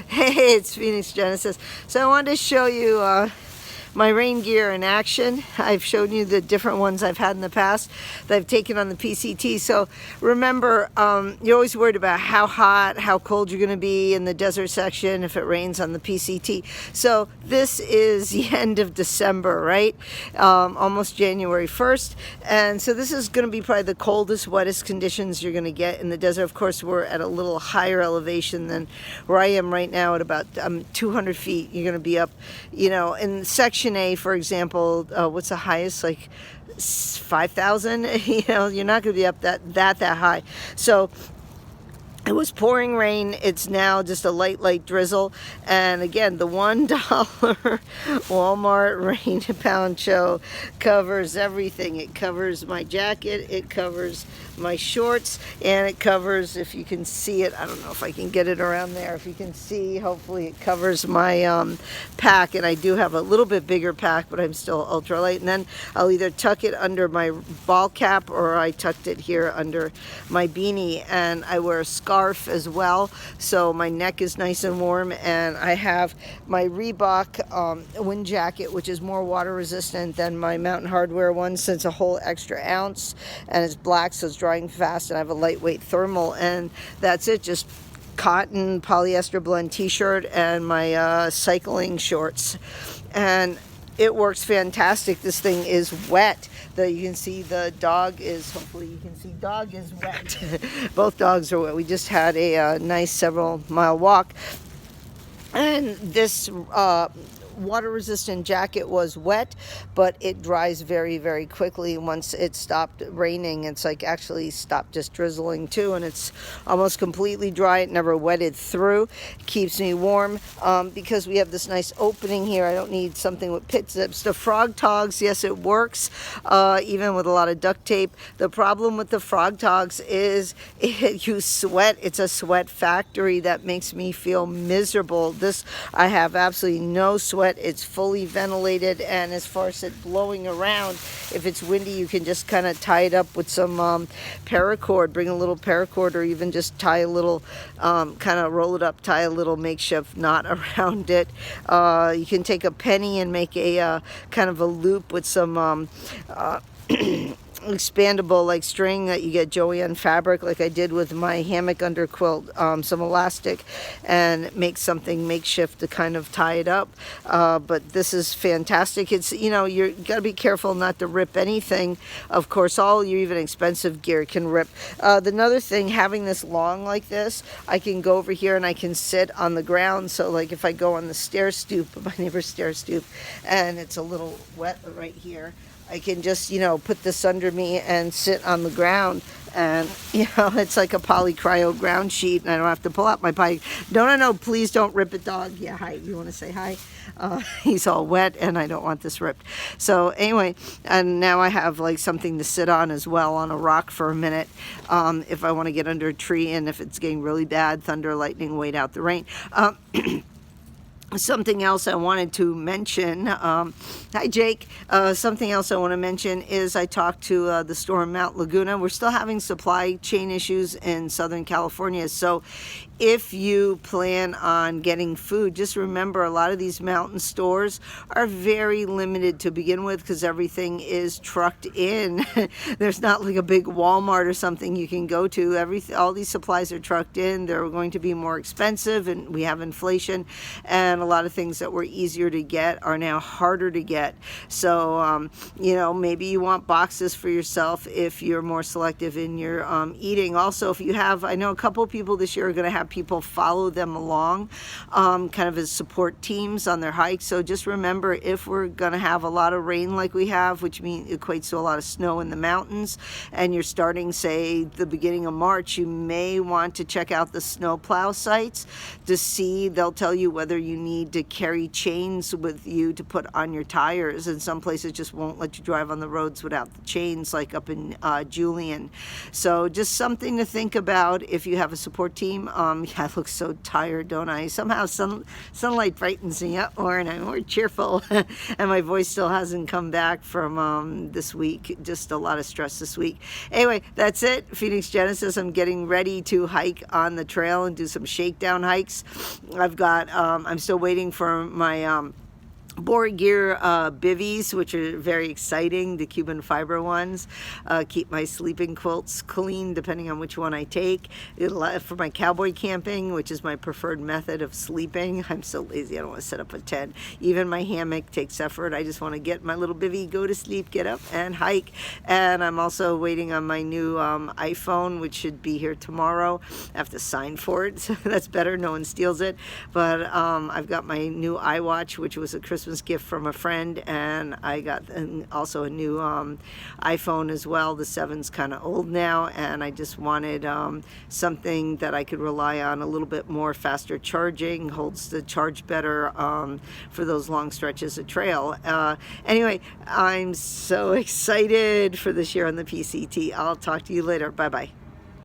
Hey, it's Phoenix Genesis. So I wanted to show you my rain gear in action. I've shown you the different ones I've had in the past that I've taken on the PCT. So remember, you're always worried about how hot, how cold you're going to be in the desert section if it rains on the PCT. So this is the end of December, right? Almost January 1st. And so this is going to be probably the coldest, wettest conditions you're going to get in the desert. Of course, we're at a little higher elevation than where I am right now at about 200 feet. You're going to be up, in section A, for example, what's the highest? Like 5,000. You're not going to be up that high. So it was pouring rain. It's now just a light drizzle. And again, the $1 Walmart rain poncho covers everything. It covers my jacket, it covers my shorts, and it covers, if you can see it, I don't know if I can get it around there. If you can see, hopefully it covers my pack. And I do have a little bit bigger pack, but I'm still ultralight. And then I'll either tuck it under my ball cap or I tucked it here under my beanie. And I wear a scarf as well, so my neck is nice and warm. And I have my Reebok wind jacket, which is more water resistant than my Mountain Hardwear one, since it's a whole extra ounce, and it's black, so it's drying fast. And I have a lightweight thermal, and that's it. Just cotton polyester blend t-shirt and my cycling shorts, and it works fantastic. This thing is wet. You can see the dog is, hopefully you can see, dog is wet. Both dogs are wet. We just had a nice several mile walk, and this water resistant jacket was wet, but it dries very quickly once it stopped raining. It's like actually stopped just drizzling too, and it's almost completely dry. It never wetted through. It keeps me warm because we have this nice opening here. I don't need something with pit zips. The frog togs, yes, it works even with a lot of duct tape. The problem with the frog togs is you sweat. It's a sweat factory that makes me feel miserable. This, I have absolutely no sweat. It's fully ventilated, and as far as it blowing around, if it's windy, you can just kind of tie it up with some paracord. Bring a little paracord, or even just tie a little, kind of roll it up, tie a little makeshift knot around it. You can take a penny and make a kind of a loop with some expandable like string that you get Joanne fabric, like I did with my hammock under quilt, some elastic, and make something makeshift to kind of tie it up. But this is fantastic. It's, you're got to be careful not to rip anything. Of course, all your even expensive gear can rip. Another thing, having this long like this, I can go over here and I can sit on the ground. So like if I go on the stair stoop, my neighbor's stair stoop, and it's a little wet right here, I can just, put this under me and sit on the ground, and, it's like a polycryo ground sheet, and I don't have to pull out my bike. No, please don't rip it, dog. Yeah, hi. You want to say hi? He's all wet, and I don't want this ripped. So anyway, and now I have like something to sit on as well, on a rock for a minute, if I want to get under a tree, and if it's getting really bad, thunder, lightning, wait out the rain. Something else I wanted to mention, hi Jake, something else I want to mention is I talked to the store in Mount Laguna. We're still having supply chain issues in Southern California, so if you plan on getting food, just remember a lot of these mountain stores are very limited to begin with, because everything is trucked in. There's not like a big Walmart or something you can go to. All these supplies are trucked in. They're going to be more expensive, and we have inflation, and a lot of things that were easier to get are now harder to get. So maybe you want boxes for yourself if you're more selective in your eating. Also, if you have, I know a couple people this year are going to have people follow them along, kind of as support teams on their hikes. So just remember, if we're going to have a lot of rain like we have, which equates to a lot of snow in the mountains, and you're starting, say, the beginning of March, you may want to check out the snowplow sites to see. They'll tell you whether you need to carry chains with you to put on your tires, and some places just won't let you drive on the roads without the chains, like up in Julian. So just something to think about if you have a support team. Yeah, I look so tired, don't I? Somehow sunlight brightens me up more and I'm more cheerful. And my voice still hasn't come back from this week. Just a lot of stress this week. Anyway, that's it. Phoenix Genesis. I'm getting ready to hike on the trail and do some shakedown hikes. I've got, I'm still waiting for my board gear bivvies, which are very exciting, the Cuban fiber ones. Keep my sleeping quilts clean depending on which one I take. For my cowboy camping, which is my preferred method of sleeping. I'm so lazy, I don't want to set up a tent. Even my hammock takes effort. I just want to get my little bivvy, go to sleep, get up and hike. And I'm also waiting on my new iPhone, which should be here tomorrow. I have to sign for it, so that's better, no one steals it. But I've got my new iWatch, which was a Christmas gift from a friend, and I got also a new iPhone as well. The 7's kind of old now, and I just wanted something that I could rely on, a little bit more faster charging, holds the charge better for those long stretches of trail. Anyway, I'm so excited for this year on the PCT. I'll talk to you later. Bye-bye.